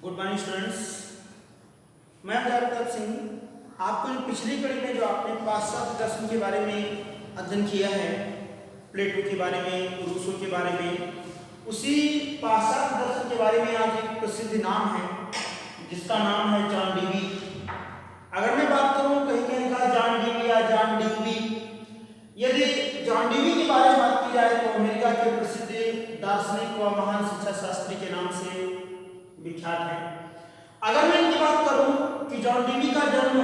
Good morning students. मैं अमिताभ सिंह। आपको पिछली कड़ी में जो आपने पाश्चात्य दर्शन के बारे में अध्ययन किया है, प्लेटो के बारे में, रूसो के बारे में, उसी पाश्चात्य दर्शन के बारे में आज एक प्रसिद्ध नाम है जिसका नाम है जॉन डीवी। अगर मैं बात करूं कहीं कहीं का जॉन डीवी या जॉन डीवी, यदि जॉन डीवी के बारे में बात की जाए तो अमेरिका के प्रसिद्ध दार्शनिक व महान शिक्षा शास्त्री के नाम से विख्यात है। अगर मैं इनकी बात करूं कि जॉन डीवी का जन्म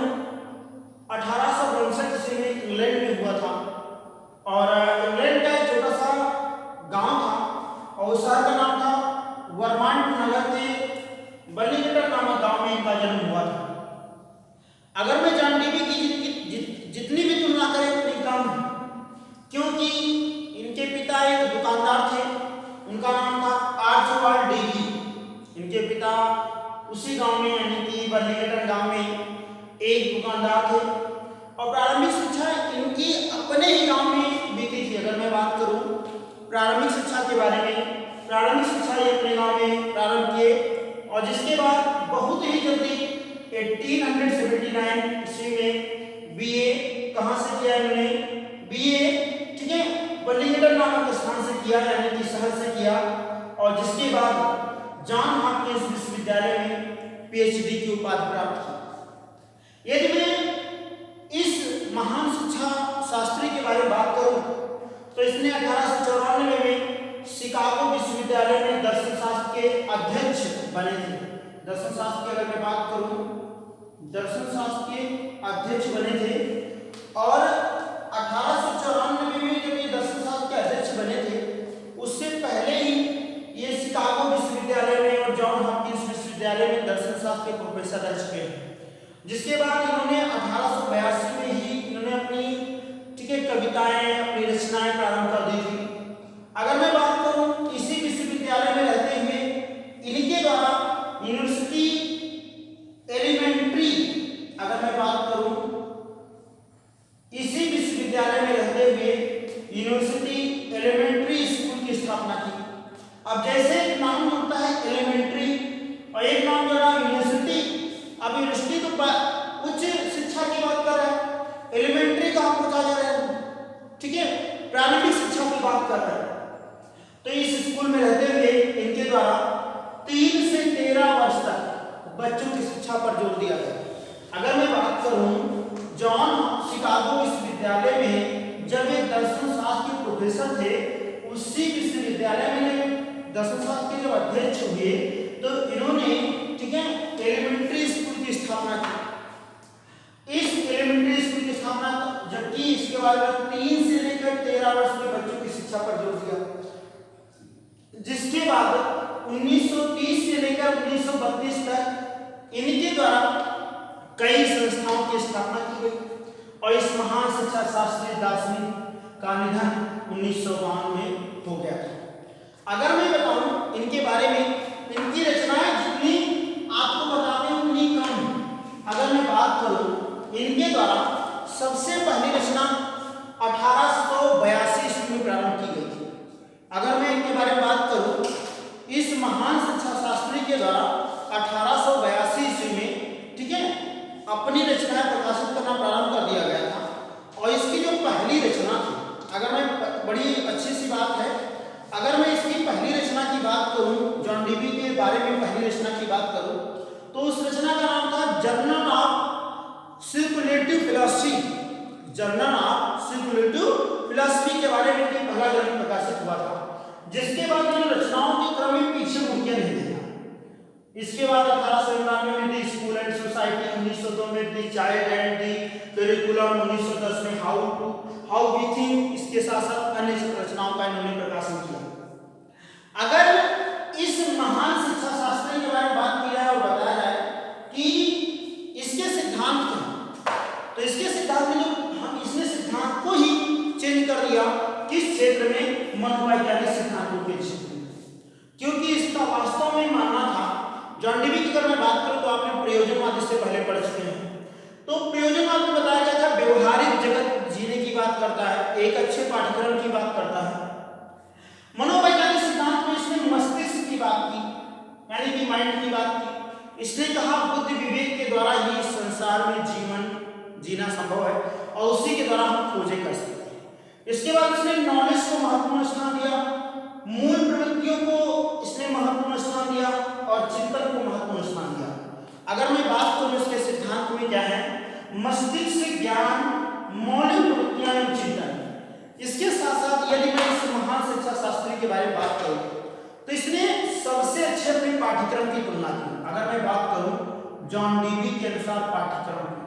1862 ईस्वी में इंग्लैंड में हुआ था और इंग्लैंड का एक छोटा सा गांव था और उस शहर का नाम था वर्मांट नगर के बर्लिंगटन नामक गांव में इनका जन्म हुआ था। अगर मैं जॉन डीवी की जितनी भी तुलना करें उतनी कम है, क्योंकि इनके पिता एक दुकानदार थे, उनका नाम था आर्चबाल्ड डीवी। इनके पिता उसी गांव में यानी कि बर्लिंगटन गांव में एक दुकानदार थे और प्रारंभिक शिक्षा इनकी अपने ही गांव में बीती थी। अगर मैं बात करूं प्रारंभिक शिक्षा के बारे में, प्रारंभिक शिक्षा ये अपने गांव में प्रारंभ किए और जिसके बाद बहुत ही जल्दी 1879 ईस्वी में बीए कहां से किया इन्होंने? बीए, ठीक है, बर्लिंगटन नामक स्थान से किया यानी कि शहर से किया और जिसके बाद जॉन हॉपकिंस विश्वविद्यालय में पीएचडी की उपाधि प्राप्त की। यदि मैं इस महान शिक्षा शास्त्री के बारे में बात करूं तो इसने 1894 में शिकागो विश्वविद्यालय में दर्शन शास्त्र के अध्यक्ष बने थे। दर्शन शास्त्र की अगर मैं बात करूं, दर्शन शास्त्र के अध्यक्ष बने थे और 1894 में जब ये दर्शन शास्त्र के अध्यक्ष बने थे उससे पहले ही ये शिकागो विश्वविद्यालय में और जॉन हॉपकिंस विश्वविद्यालय में दर्शन शास्त्र के प्रोफेसर रह चुके हैं। जिसके बाद इन्होंने 1882 में ही इन्होंने अपनी, ठीक है, कविताएं, अपनी रचनाएं प्रारंभ कर दी थी। अगर मैं बात करूं इसी विश्वविद्यालय में रहते हुए इनके द्वारा यूनिवर्सिटी एलिमेंट्री, अगर मैं बात करूं इसी विश्वविद्यालय में रहते हुए यूनिवर्सिटी एलिमेंट्री स्कूल की स्थापना की। अब जैसे एक नाम होता है एलिमेंट्री और एक नाम जो है यूनिवर्सिटी। अब यूनिवर्सिटी तो उच्च शिक्षा की बात कर रहा है, एलिमेंट्री का हम बता जा रहे हैं, ठीक है, प्रारंभिक शिक्षा की बात कर रहे हैं। तो इस स्कूल में रहते हुए इनके द्वारा 3 से 13 वर्ष तक बच्चों की शिक्षा पर जोर दिया गया। अगर मैं बात करूं जॉन शिकागो विश्वविद्यालय में जब ये दर्शन शास्त्र के प्रोफेसर थे, उसी विश्वविद्यालय में दर्शन शास्त्र के जब अध्यक्ष हुए तो इन्होंने, ठीक है, एलिमेंट्री स्कूल की स्थापना की। इस एलिमेंट्री स्कूल की स्थापना, जबकि इसके बाद 3 से लेकर 13 वर्ष के बच्चों की शिक्षा पर जोर दिया। जिसके बाद 1930 से लेकर 1932 तक इनके द्वारा कई संस्थाओं की स्थापना की गई और इस महान शिक्षा शास्त्री दार्शनिक का निधन 1952 में हो गया था। अगर मैं बताऊं इनके बारे में, इनकी रचनाएं जितनी आपको बताते हैं उतनी कम। अगर मैं बात करूं इनके द्वारा सबसे पहली रचना 1882 ईस्वी में प्रारंभ की गई थी। अगर मैं इनके बारे में बात करूं, इस महान शिक्षा शास्त्री के द्वारा 1882 ईस्वी में, ठीक है, अपनी रचनाएं प्रकाशित करना प्रारंभ कर दिया गया था और इसकी जो पहली रचना थी, अगर मैं, बड़ी अच्छी सी बात है, अगर मैं इसकी पहली रचना की बात करूं, जॉन डीवी के बारे में पहली रचना की बात करूं तो उस रचना का नाम था journal of speculative philosophy. Journal of speculative philosophy के बारे में पहला ग्रंथ प्रकाशित हुआ था। जिसके बाद इन रचनाओं के क्रम में पीछे मुड़के नहीं देखा। इसके बाद 1899 में दी स्कूल एंड सोसाइटी, 1902 में दी चाइल्ड एंड दी करिकुलम, 1910 में हाउ वी थिंक, इसके साथ साथ अन्य रचनाओं का इन्होंने प्रकाशन किया। अगर इस महान शिक्षा शास्त्री के बारे में बात की जाए और बताया जाए कि इसके सिद्धांत क्या, तो इसके सिद्धांत में हम इसने सिद्धांत को ही चेंज कर दिया। किस क्षेत्र में? मनोवैज्ञानिक सिद्धांतों के क्षेत्र में, क्योंकि इसका वास्तव में मानना था, जॉन डीवी की अगर मैं बात करूं तो आपने प्रयोजनवाद इससे पहले पढ़ चुके हैं। तो प्रयोजनवाद में बताया गया था व्यवहारिक जगत जीने की बात करता है, एक अच्छे पाठ्यक्रम की बात करता है। मनोवैज्ञानिक सिद्धांत में इसने मस्तिष्क की बात की, यानी कि माइंड की बात की। इसने कहा बुद्धि विवेक के द्वारा ही संसार में जीवन जीना संभव है और उसी के द्वारा हम खोजें कर सकते हैं। इसके बाद इसने नॉलेज को महत्वपूर्ण स्थान दिया, मूल प्रवृत्तियों को इसने महत्वपूर्ण स्थान दिया और चिंतन को महत्वपूर्ण स्थान दिया। अगर मैं बात करूं इसके सिद्धांत में क्या है, मस्तिष्क ज्ञान, मौलिक प्रवृत्तियां एवं चिंतन। इसके साथ साथ यदि मैं इस महान शिक्षा शास्त्री के बारे में बात करूं तो इसने सबसे अच्छे अपने पाठ्यक्रम की तुलना की। अगर मैं बात करूं जॉन डीवी के अनुसार पाठ्यक्रम की,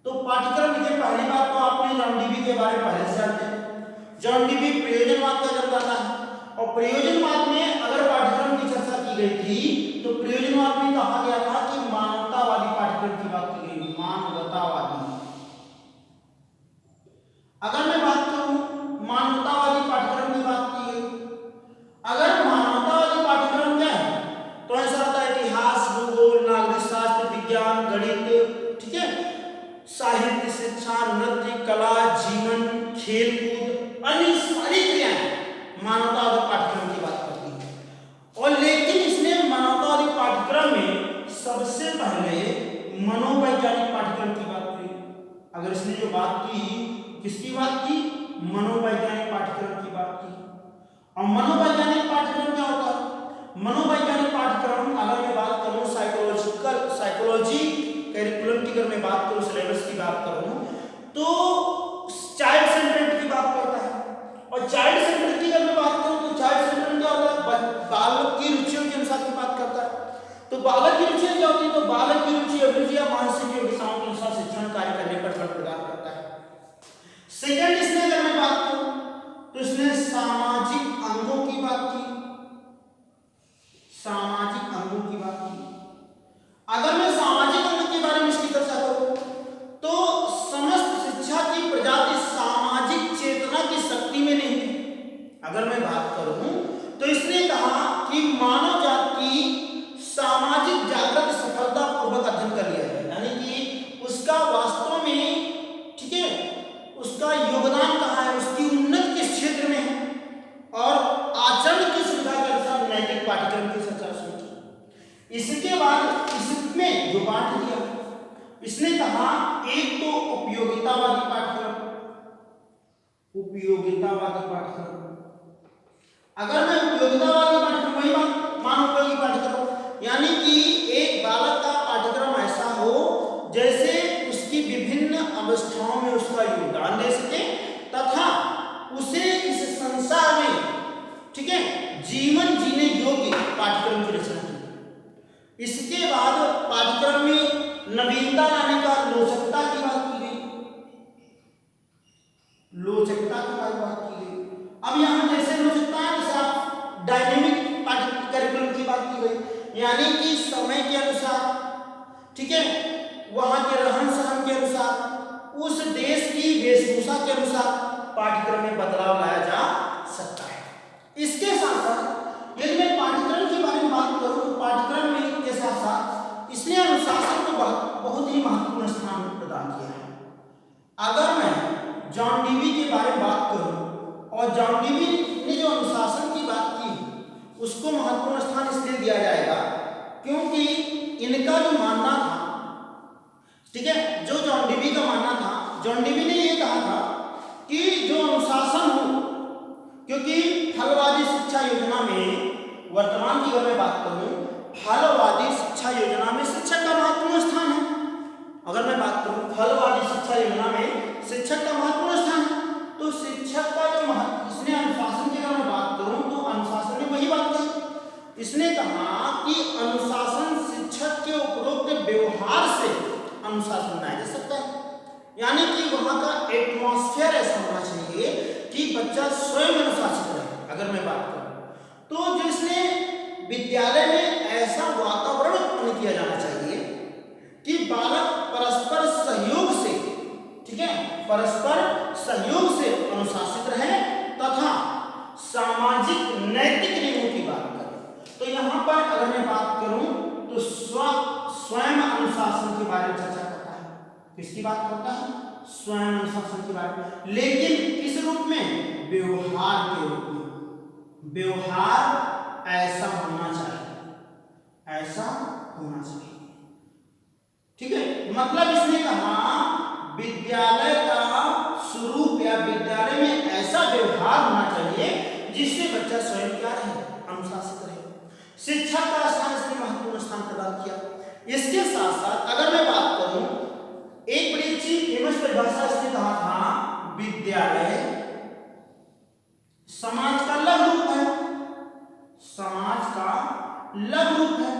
तो पाठ्यक्रम लिखे पहली बात तो आपने जॉन डीवी के बारे में पहले से जानते हैं। जॉन डीवी प्रयोजनवाद का जब करता है और प्रयोजनवाद में अगर पाठ्यक्रम की चर्चा की गई थी तो प्रयोजनवाद में कहा गया था कि मानवतावादी पाठ्यक्रम की बात की गई, मानवतावादी। अगर मैं बात करूं मानवतावादी पाठ्यक्रम की बात की गई, अगर मानवतावादी पाठ्यक्रम क्या है तो ऐसा होता है इतिहास, भूगोल, नागरिक शास्त्र, विज्ञान, गणित, ठीक है, साहित्य, शिक्षा, नृत्य, कला, जीवन, खेल कूद, अन्य सारी क्रियाएं मानवतावादी पाठ्यक्रम की बात करती है। और लेकिन इसने मानवतावादी पाठ्यक्रम में सबसे पहले मनोवैज्ञानिक पाठ्यक्रम की बात की। अगर इसने जो बात की, किसकी बात की, मनोवैज्ञानिक पाठ्यक्रम की बात की। और मनोवैज्ञानिक पाठ्यक्रम क्या होता है, मनोवैज्ञानिक पाठ्यक्रम अगर मैं बात करूं साइकोलॉजी करिकुलम की, अगर मैं बात करूं सिलेबस की बात करूं तो चाइल्ड सेंटर्ड की बात करता है। और चाइल्ड सेंटर्ड की अगर मैं बात करूं तो चाइल्ड सेंटर्ड क्या होता है, बालक की रुचियों के अनुसार की बात करता है। तो बालक की रुचियां क्या होती है, तो बालक की रुचि अभिरुचि या मानसिक योग्यताओं के अनुसार शिक्षण कार्य करने पर बल प्रदान करता है। सेकंड इसने अगर मैं बात करूं तो इसने सामाजिक अंगों की बात की, सामाजिक अंगों की बात की। अगर मैं सामाजिक अंगों के बारे में इसकी चर्चा करूं तो समस्त शिक्षा की प्रजाति सामाजिक चेतना की शक्ति में नहीं है। अगर मैं बात करूं तो इसने कहा कि मानव जाति सामाजिक जागृत सफलतापूर्वक अध्ययन कर लिया है, यानी कि उसका वास्तव में, ठीक है, उसका योगदान कहाँ है, उसकी उन्नति किस क्षेत्र में है और आचरण की सुविधा के अनुसार नैतिक पाठ्यक्रम की चर्चा शुरू की। इसके बाद इसमें जो पाठ दिया इसने कहा एक तो उपयोगितावादी पाठ्यक्रम, उपयोगितावादी पाठ्यक्रम। अगर मैं उपयोगितावादी पाठ्यक्रम वही मानवोपयोगी पाठ्यक्रम, यानी कि एक बालक का पाठ्यक्रम ऐसा हो जैसे उसकी विभिन्न अवस्थाओं में उसका योगदान दे सके तथा उसे इस संसार में, ठीक है, जीवन जीने योग्य पाठ्यक्रम की रचना की। इसके बाद पाठ्यक्रम में नवीनता लाने का लोचकता की बात की गई, लोचकता की बात की गई। अब यहाँ जैसे लोचकता है जैसे आप डायनेमिक करिकुलम की बात की गई, यानी कि समय के अनुसार, ठीक है, वहां के रहन सहन के अनुसार, उस देश की वेशभूषा के अनुसार पाठ्यक्रम में बदलाव लाया जा सकता है। इसके साथ साथ यदि मैं पाठ्यक्रम के बारे में बात करूं तो पाठ्यक्रम में के साथ साथ इसने अनुशासन को बहुत ही महत्वपूर्ण स्थान प्रदान किया है। अगर मैं जॉन डीवी के बारे में बात करूं और जॉन डीवी ने जो अनुशासन की बात की उसको महत्वपूर्ण स्थान इसलिए दिया जाएगा क्योंकि इनका जो मानना था, ठीक है, जो जॉन डीवी का मानना था, जॉन डीवी ने यह कहा था कि जो अनुशासन हो, क्योंकि फलवादी शिक्षा योजना में वर्तमान की अगर मैं बात करूं, फलवादी शिक्षा योजना में शिक्षक का महत्वपूर्ण स्थान है। अगर मैं बात करूं फलवादी शिक्षा योजना में शिक्षक का महत्वपूर्ण स्थान है, तो शिक्षक का जो इसने अनुशासन की अगर मैं बात करूं तो अनुशासन ने वही बात कही। इसने कहा कि अनुशासन शिक्षक के उपरोक्त व्यवहार से अनुशासन बनाया जा सकता है, यानी कि वहां का एटमॉस्फेयर ऐसा होना चाहिए कि बच्चा स्वयं अनुशासित रहे। अगर मैं बात करूं तो जिसने विद्यालय में ऐसा वातावरण उत्पन्न किया जाना चाहिए कि बालक परस्पर सहयोग से, ठीक है, परस्पर सहयोग से अनुशासित रहे तथा सामाजिक नैतिक नियमों की बात करें। तो यहाँ पर अगर मैं बात करूं तो स्वयं अनुशासन के बारे में चर्चा करता है। किसकी बात करता है? स्वयं अनुशासन के बारे में, लेकिन किस रूप में? व्यवहार के रूप में। व्यवहार ऐसा होना चाहिए, ऐसा होना चाहिए। ठीक है, मतलब इसने कहा विद्यालय का स्वरूप या विद्यालय में ऐसा व्यवहार होना चाहिए जिससे बच्चा स्वयं क्या रहे, अनुशासित रहे। शिक्षा का स्थान इसने महत्वपूर्ण स्थान प्रदान किया। इसके साथ साथ अगर मैं बात करूं, एक बड़ी अच्छी फेमस परिभाषा इसने कहा था, विद्यालय समाज का लघु रूप है। समाज का लघु रूप है।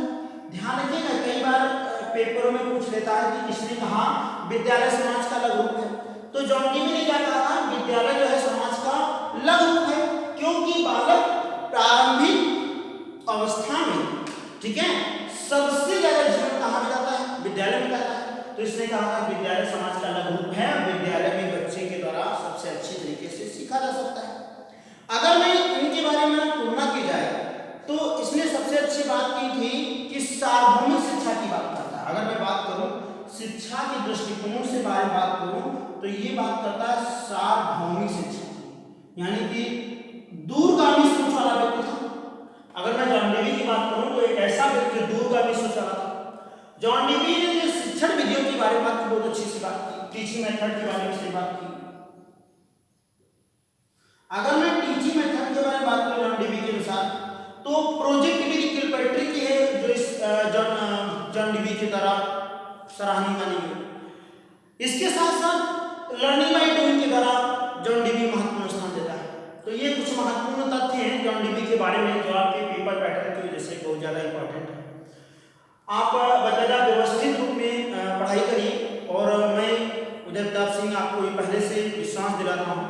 ध्यान रखिएगा, कई बार पेपरों में पूछ लेता है कि किसने कहा विद्यालय समाज का लघु रूप है। तो जॉन डीवी ने क्या कहा था, विद्यालय जो है समाज का लघु रूप है, क्योंकि बालक प्रारंभिक अवस्था में, ठीक है, सबसे ज्यादा जीवन कहाँ बिताता है, विद्यालय में बिताता है। तो इसने कहा था विद्यालय समाज का लघु रूप है, विद्यालय में बच्चे के द्वारा सबसे अच्छी तरीके से सीखा जा सकता है। अगर मैं इनके बारे में तुलना की जाए तो इसने सबसे अच्छी बात की थी कि सार्वभौमिक शिक्षा की बात करता है। अगर मैं बात करूं शिक्षा के दृष्टिकोण से बात करूं तो ये बात करता है सार्वभौमिक शिक्षा, यानी कि दूरगामी सोच वाला व्यक्ति था। अगर मैं जॉन डीवी की बात करूं तो एक ऐसा व्यक्ति दूरगामी सोच वाला था। जॉन डीवी ने जो शिक्षण विधियों के बारे में बहुत अच्छी सी बात की, टीचिंग मेथड के बारे में से बात की। अगर मैं टीचिंग मेथड के बारे में बात करूं जॉन डीवी के अनुसार, तो प्रोजेक्ट विधि किलपेट्री की है जो इस जॉन डीवी की तरह सराहनीय मानी गई। इसके साथ साथ लर्निंग बाय डूइंग के द्वारा जॉन डीवी महत्वपूर्ण स्थान देता है। तो ये कुछ महत्वपूर्ण तथ्य हैं जॉन डीवी के बारे में जो आपके पेपर पैटर्न की वजह से बहुत ज़्यादा इंपॉर्टेंट है। आप बकायदा व्यवस्थित रूप में पढ़ाई करिए, और मैं उदय प्रताप सिंह आपको ये पहले से विश्वास दिलाता हूँ,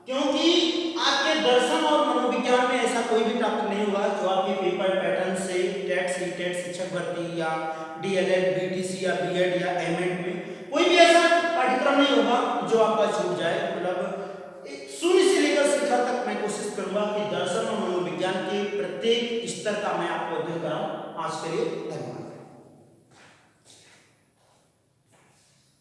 क्योंकि आपके दर्शन और मनोविज्ञान में ऐसा कोई भी टॉपिक नहीं होगा जो आपके पेपर पैटर्न से टेट सीटेट शिक्षक भर्ती या डीएलएड बीटीसी या बीएड या एमएड में कोई भी ऐसा पाठ्यक्रम नहीं होगा जो आपका छूट जाए। मतलब शून्य से लेकर शिक्षा तक मैं कोशिश करूंगा कि दर्शन और मनोविज्ञान के प्रत्येक स्तर का मैं आपको अध्ययन कराऊं। आज के लिए धन्यवाद।